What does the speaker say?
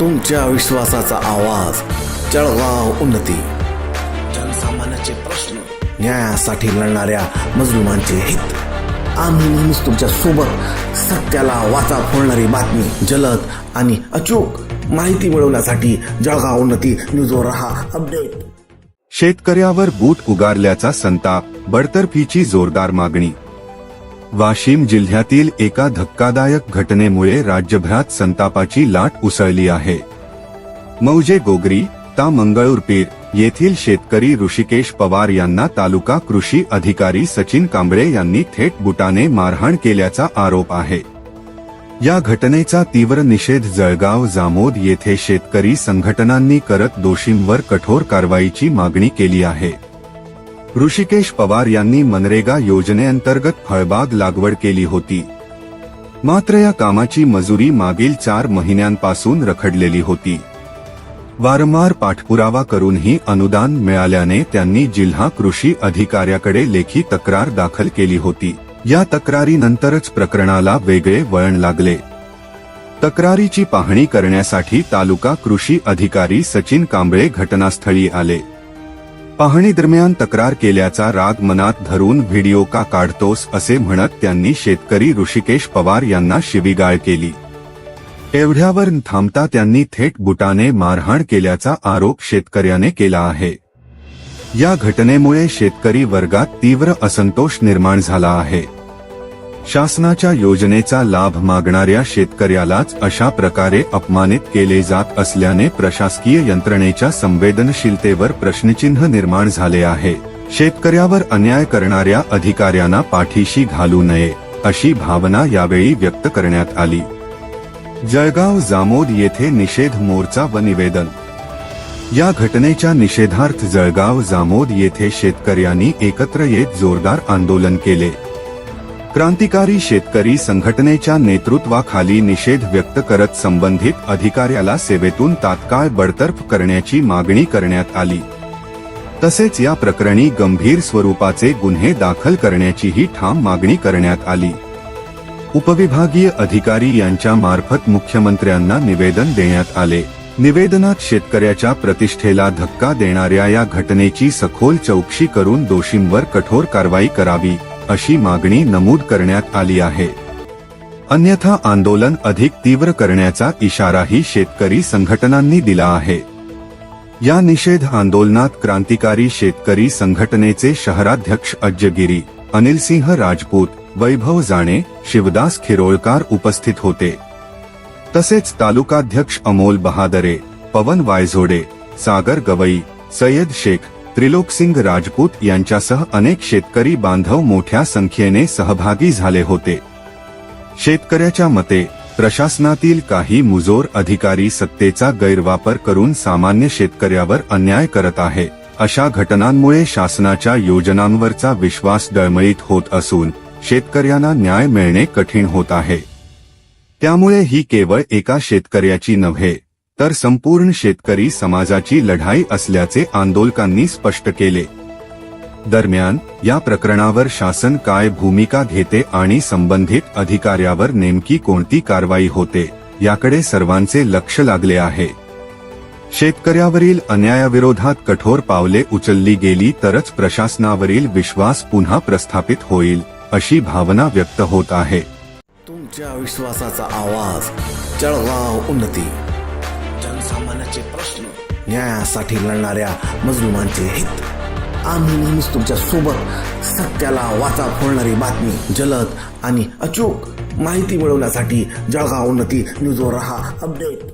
तुमच्या विश्वासाचा आवाज, जळगाव उन्नती. जनसामान्याचे प्रश्न, न्यायासाठी लढणाऱ्या मजलुमांचे हित. आम्ही नेहमीच तुमच्या सोबत. सत्याला वाचा फोडणारी बातमी, जलद आणि अचूक माहिती मिळवण्यासाठी जळगाव उन्नती न्यूजवर रहा अपडेट. शेतकऱ्यावर बूट उगारल्याचा संताप, बडतर्फीची जोरदार मागणी. वाशिम जिल्ह्यातील एका धक्कादायक घटनेमुळे राज्यभरात संतापाची लाट उसळली आहे. मौजे गोगरी ता मंगळूरपीर येथील शेतकरी ऋषिकेश पवार यांना तालुका कृषी अधिकारी सचिन कांबळे यांनी थेट बुटाने मारहाण केल्याचा आरोप आहे. या घटनेचा तीव्र निषेध जळगाव जामोद येथे शेतकरी संघटनांनी करत दोषींवर कठोर कारवाईची मागणी केली आहे. ऋषिकेश पवार यांनी मनरेगा योजनेअंतर्गत फळबाग लागवड केली होती. मात्र या कामाची मजुरी मागील 4 महिन्यांपासून रखडलेली होती. वारंवार पाठपुरावा करूनही अनुदान मिळाल्याने त्यांनी जिल्हा कृषी अधिकाऱ्याकडे लेखी तक्रार दाखल केली होती. या तक्रारीनंतरच प्रकरणाला वेगळे वळण लागले. तक्रारीची पाहणी करण्यासाठी तालुका कृषी अधिकारी सचिन कांबळे घटनास्थळी आले. पाहणीदरम्यान तक्रार केल्याचा राग मनात धरून व्हिडिओ का काढतोस असे म्हणत त्यांनी शेतकरी ऋषिकेश पवार यांना शिवीगाळ केली. एवढ्यावर न थांबता त्यांनी थेट बुटाने मारहाण केल्याचा आरोप शेतकऱ्याने केला आहे. या घटनेमुळे शेतकरी वर्गात तीव्र असंतोष निर्माण झाला आहे. शासनाच्या योजनेचा लाभ मागणाऱ्या शेतकऱ्यालाच अशा प्रकारे अपमानित केले जात असल्याने प्रशासकीय यंत्रणेच्या संवेदनशीलतेवर प्रश्नचिन्ह निर्माण झाले आहे. शेतकऱ्यावर अन्याय करणाऱ्या अधिकाऱ्यांना पाठीशी घालू नये अशी भावना यावेळी व्यक्त करण्यात आली. जळगाव जामोद येथे निषेध मोर्चा व निवेदन. या घटनेच्या निषेधार्थ जळगाव जामोद येथे शेतकऱ्यांनी एकत्र येत जोरदार आंदोलन केले. क्रांतिकारी शेतकरी संघटनेच्या नेतृत्वाखाली निषेध व्यक्त करत संबंधित अधिकाऱ्याला सेवेतून तात्काळ बडतर्फ करण्याची मागणी करण्यात आली. तसेच या प्रकरणी गंभीर स्वरूपाचे गुन्हे दाखल करण्याचीही ठाम मागणी करण्यात आली. उपविभागीय अधिकारी यांच्या मार्फत मुख्यमंत्र्यांना निवेदन देण्यात आले. निवेदनात शेतकऱ्याच्या प्रतिष्ठेला धक्का देणाऱ्या या घटनेची सखोल चौकशी करून दोषींवर कठोर कारवाई करावी अशी मागणी नमूद करण्यात आली आहे. अन्यथा आंदोलन अधिक तीव्र करण्याचा इशाराही शेतकरी संघटनांनी दिला आहे. या निषेध आंदोलनात क्रांतिकारी शेतकरी संघटनेचे शहराध्यक्ष अज्जगिरी, अनिलसिंह राजपूत, वैभव जाणे, शिवदास खिरोळकर उपस्थित होते. तसेच तालुकाध्यक्ष अमोल बहादरे, पवन वायझोडे, सागर गवई, सय्यद शेख, त्रिलोकसिंग राजपूत यांच्यासह अनेक शेतकरी बांधव मोठ्या संख्येने सहभागी झाले होते. शेतकऱ्याच्या मते प्रशासनातील काही मुजोर अधिकारी सत्तेचा गैरवापर करून सामान्य शेतकऱ्यावर अन्याय करत आहे. अशा घटनांमुळे शासनाच्या योजनांवरचा विश्वास डळमळीत होत असून शेतकऱ्यांना न्याय मिळणे कठीण होत आहे. त्यामुळे ही केवळ एका शेतकऱ्याची नव्हे तर संपूर्ण शेतकरी समाजाची लढाई असल्याचे आंदोलकांनी स्पष्ट केले. दरम्यान या प्रकरणावर शासन काय भूमिका घेते आणि संबंधित अधिकाऱ्यावर नेमकी कोणती कारवाई होते याकडे सर्वांचे लक्ष लागले आहे. शेतकऱ्यावरील अन्यायाविरोधात कठोर पावले उचलली गेली तरच प्रशासनावरील विश्वास पुन्हा प्रस्थापित होईल अशी भावना व्यक्त होत आहे. तुमच्या विश्वासाचा आवाज, जळगाव उन्नती. जनसामान्याचे प्रश्न, न्यायासाठी लढणाऱ्या मजलुमांचे हित. आम्ही नेहमीच तुमच्या सोबत. सत्याला वाचा फोडणारी बातमी, जलद आणि अचूक माहिती मिळवण्यासाठी जळगाव उन्नती न्यूजवर रहा अपडेट.